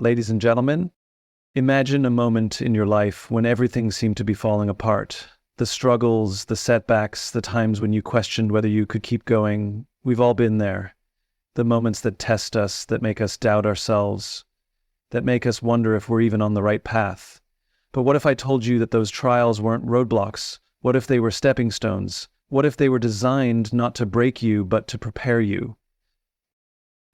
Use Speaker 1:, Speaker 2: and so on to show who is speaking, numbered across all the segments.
Speaker 1: Ladies and gentlemen, imagine a moment in your life when everything seemed to be falling apart. The struggles, the setbacks, the times when you questioned whether you could keep going. We've all been there. The moments that test us, that make us doubt ourselves, that make us wonder if we're even on the right path. But what if I told you that those trials weren't roadblocks? What if they were stepping stones? What if they were designed not to break you, but to prepare you?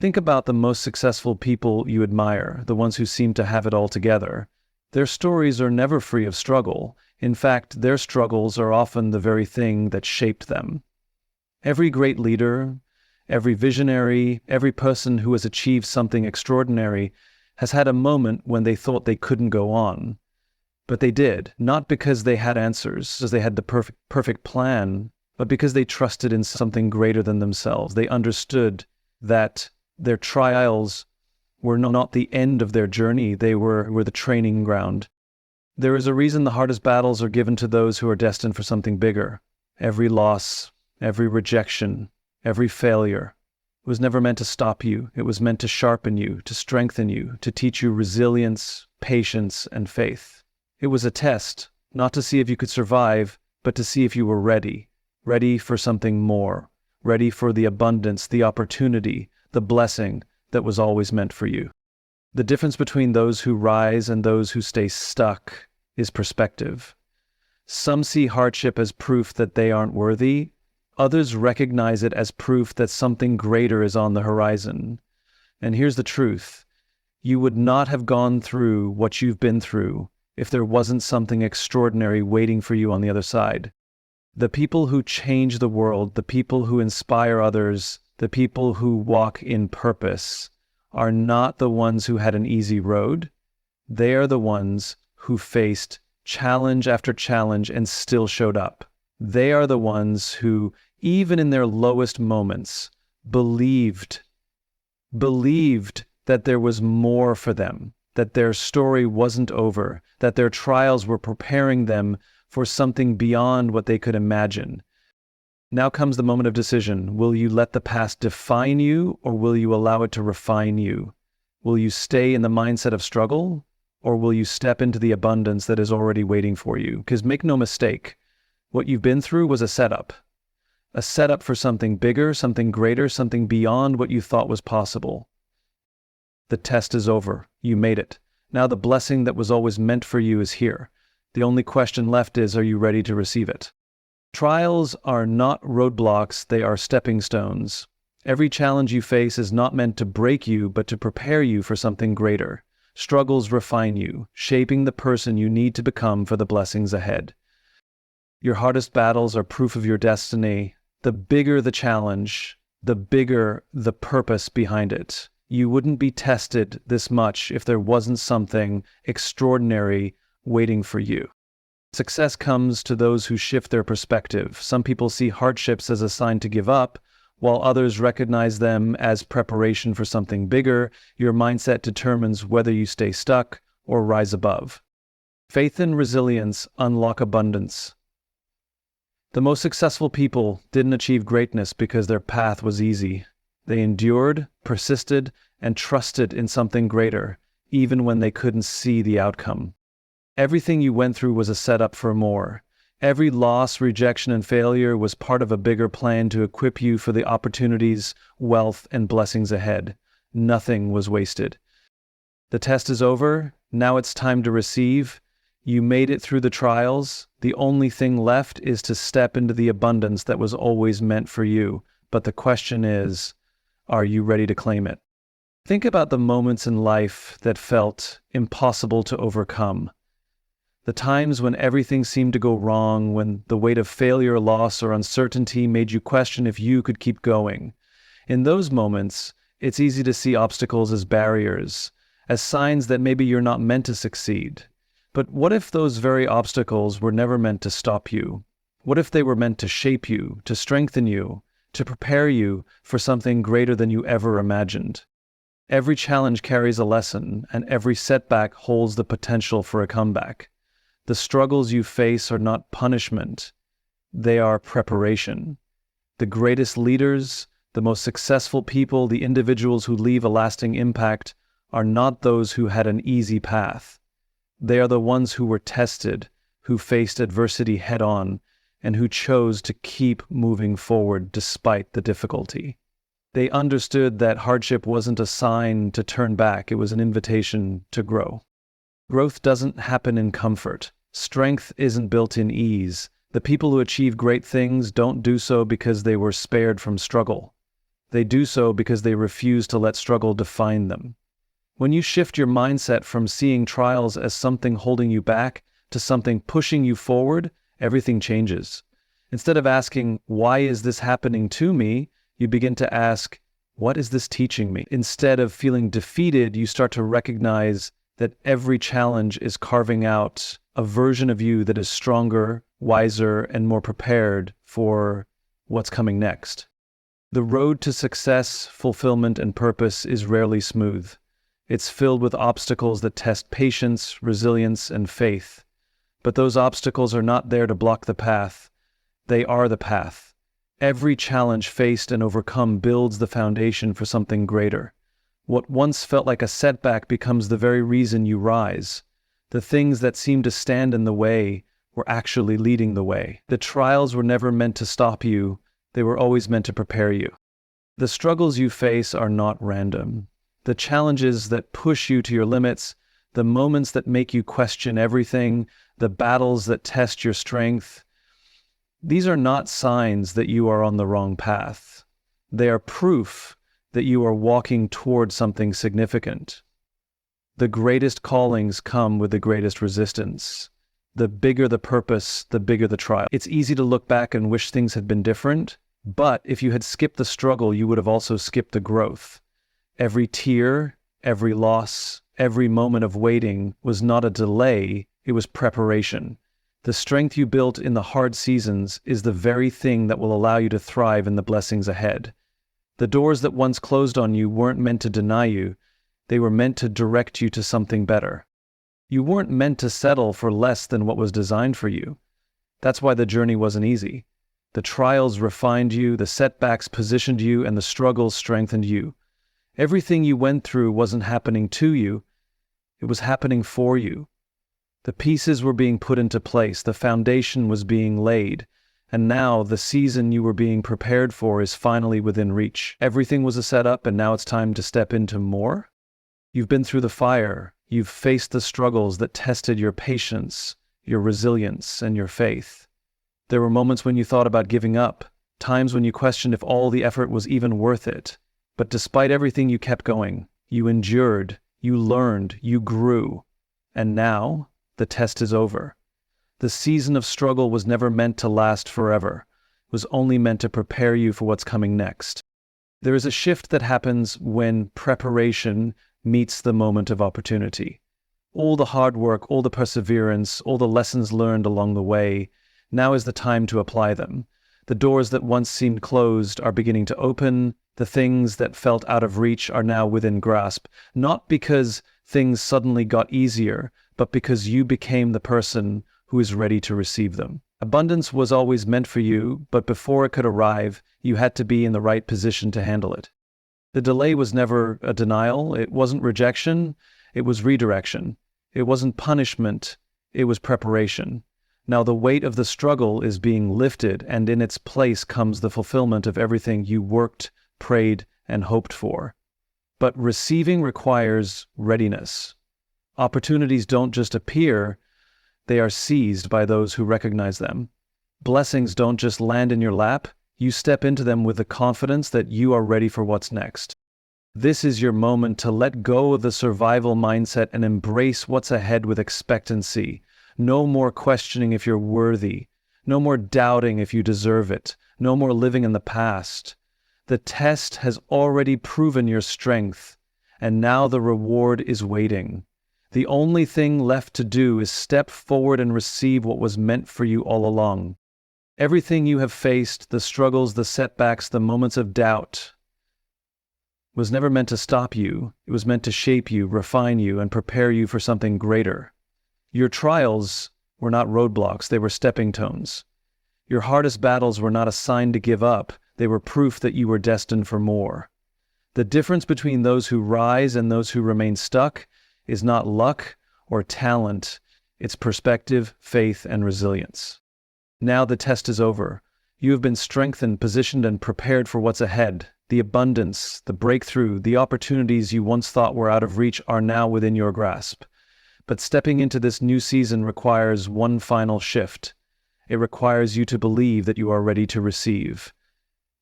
Speaker 1: Think about the most successful people you admire, the ones who seem to have it all together. Their stories are never free of struggle. In fact, their struggles are often the very thing that shaped them. Every great leader, every visionary, every person who has achieved something extraordinary has had a moment when they thought they couldn't go on. But they did, not because they had answers, because they had the perfect plan, but because they trusted in something greater than themselves. They understood that their trials were not the end of their journey, they were the training ground. There is a reason the hardest battles are given to those who are destined for something bigger. Every loss, every rejection, every failure was never meant to stop you. It was meant to sharpen you, to strengthen you, to teach you resilience, patience, and faith. It was a test, not to see if you could survive, but to see if you were ready for something more, ready for the abundance, the opportunity, the blessing that was always meant for you. The difference between those who rise and those who stay stuck is perspective. Some see hardship as proof that they aren't worthy. Others recognize it as proof that something greater is on the horizon. And here's the truth. You would not have gone through what you've been through if there wasn't something extraordinary waiting for you on the other side. The people who change the world, the people who inspire others, the people who walk in purpose are not the ones who had an easy road. They are the ones who faced challenge after challenge and still showed up. They are the ones who, even in their lowest moments, believed that there was more for them, that their story wasn't over, that their trials were preparing them for something beyond what they could imagine. Now comes the moment of decision. Will you let the past define you, or will you allow it to refine you? Will you stay in the mindset of struggle, or will you step into the abundance that is already waiting for you? Because make no mistake, what you've been through was a setup for something bigger, something greater, something beyond what you thought was possible. The test is over. You made it. Now the blessing that was always meant for you is here. The only question left is, are you ready to receive it? Trials are not roadblocks, they are stepping stones. Every challenge you face is not meant to break you, but to prepare you for something greater. Struggles refine you, shaping the person you need to become for the blessings ahead. Your hardest battles are proof of your destiny. The bigger the challenge, the bigger the purpose behind it. You wouldn't be tested this much if there wasn't something extraordinary waiting for you. Success comes to those who shift their perspective. Some people see hardships as a sign to give up, while others recognize them as preparation for something bigger. Your mindset determines whether you stay stuck or rise above. Faith and resilience unlock abundance. The most successful people didn't achieve greatness because their path was easy. They endured, persisted, and trusted in something greater, even when they couldn't see the outcome. Everything you went through was a setup for more. Every loss, rejection, and failure was part of a bigger plan to equip you for the opportunities, wealth, and blessings ahead. Nothing was wasted. The test is over. Now it's time to receive. You made it through the trials. The only thing left is to step into the abundance that was always meant for you. But the question is, are you ready to claim it? Think about the moments in life that felt impossible to overcome. The times when everything seemed to go wrong, when the weight of failure, loss, or uncertainty made you question if you could keep going. In those moments, it's easy to see obstacles as barriers, as signs that maybe you're not meant to succeed. But what if those very obstacles were never meant to stop you? What if they were meant to shape you, to strengthen you, to prepare you for something greater than you ever imagined? Every challenge carries a lesson, and every setback holds the potential for a comeback. The struggles you face are not punishment. They are preparation. The greatest leaders, the most successful people, the individuals who leave a lasting impact are not those who had an easy path. They are the ones who were tested, who faced adversity head-on, and who chose to keep moving forward despite the difficulty. They understood that hardship wasn't a sign to turn back, it was an invitation to grow. Growth doesn't happen in comfort. Strength isn't built in ease. The people who achieve great things don't do so because they were spared from struggle. They do so because they refuse to let struggle define them. When you shift your mindset from seeing trials as something holding you back to something pushing you forward, everything changes. Instead of asking, "Why is this happening to me?" you begin to ask, "What is this teaching me?" Instead of feeling defeated, you start to recognize that every challenge is carving out a version of you that is stronger, wiser, and more prepared for what's coming next. The road to success, fulfillment, and purpose is rarely smooth. It's filled with obstacles that test patience, resilience, and faith. But those obstacles are not there to block the path. They are the path. Every challenge faced and overcome builds the foundation for something greater. What once felt like a setback becomes the very reason you rise. The things that seemed to stand in the way were actually leading the way. The trials were never meant to stop you. They were always meant to prepare you. The struggles you face are not random. The challenges that push you to your limits, the moments that make you question everything, the battles that test your strength, these are not signs that you are on the wrong path. They are proof that you are walking toward something significant. The greatest callings come with the greatest resistance. The bigger the purpose, the bigger the trial. It's easy to look back and wish things had been different, but if you had skipped the struggle, you would have also skipped the growth. Every tear, every loss, every moment of waiting was not a delay, it was preparation. The strength you built in the hard seasons is the very thing that will allow you to thrive in the blessings ahead. The doors that once closed on you weren't meant to deny you, they were meant to direct you to something better. You weren't meant to settle for less than what was designed for you. That's why the journey wasn't easy. The trials refined you, the setbacks positioned you, and the struggles strengthened you. Everything you went through wasn't happening to you, it was happening for you. The pieces were being put into place, the foundation was being laid, and now the season you were being prepared for is finally within reach. Everything was a setup, and now it's time to step into more. You've been through the fire, you've faced the struggles that tested your patience, your resilience, and your faith. There were moments when you thought about giving up, times when you questioned if all the effort was even worth it. But despite everything, you kept going. You endured, you learned, you grew. And now, the test is over. The season of struggle was never meant to last forever. It was only meant to prepare you for what's coming next. There is a shift that happens when preparation meets the moment of opportunity. All the hard work, all the perseverance, all the lessons learned along the way, now is the time to apply them. The doors that once seemed closed are beginning to open. The things that felt out of reach are now within grasp, not because things suddenly got easier, but because you became the person who is ready to receive them. Abundance was always meant for you, but before it could arrive, you had to be in the right position to handle it. The delay was never a denial, it wasn't rejection, it was redirection. It wasn't punishment, it was preparation. Now the weight of the struggle is being lifted, and in its place comes the fulfillment of everything you worked, prayed, and hoped for. But receiving requires readiness. Opportunities don't just appear, they are seized by those who recognize them. Blessings don't just land in your lap, you step into them with the confidence that you are ready for what's next. This is your moment to let go of the survival mindset and embrace what's ahead with expectancy. No more questioning if you're worthy. No more doubting if you deserve it. No more living in the past. The test has already proven your strength, and now the reward is waiting. The only thing left to do is step forward and receive what was meant for you all along. Everything you have faced, the struggles, the setbacks, the moments of doubt, was never meant to stop you. It was meant to shape you, refine you, and prepare you for something greater. Your trials were not roadblocks, they were stepping stones. Your hardest battles were not a sign to give up, they were proof that you were destined for more. The difference between those who rise and those who remain stuck is not luck or talent, it's perspective, faith, and resilience. Now the test is over. You have been strengthened, positioned, and prepared for what's ahead. The abundance, the breakthrough, the opportunities you once thought were out of reach are now within your grasp. But stepping into this new season requires one final shift. It requires you to believe that you are ready to receive.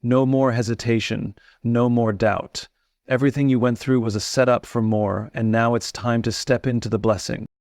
Speaker 1: No more hesitation, no more doubt. Everything you went through was a setup for more, and now it's time to step into the blessing.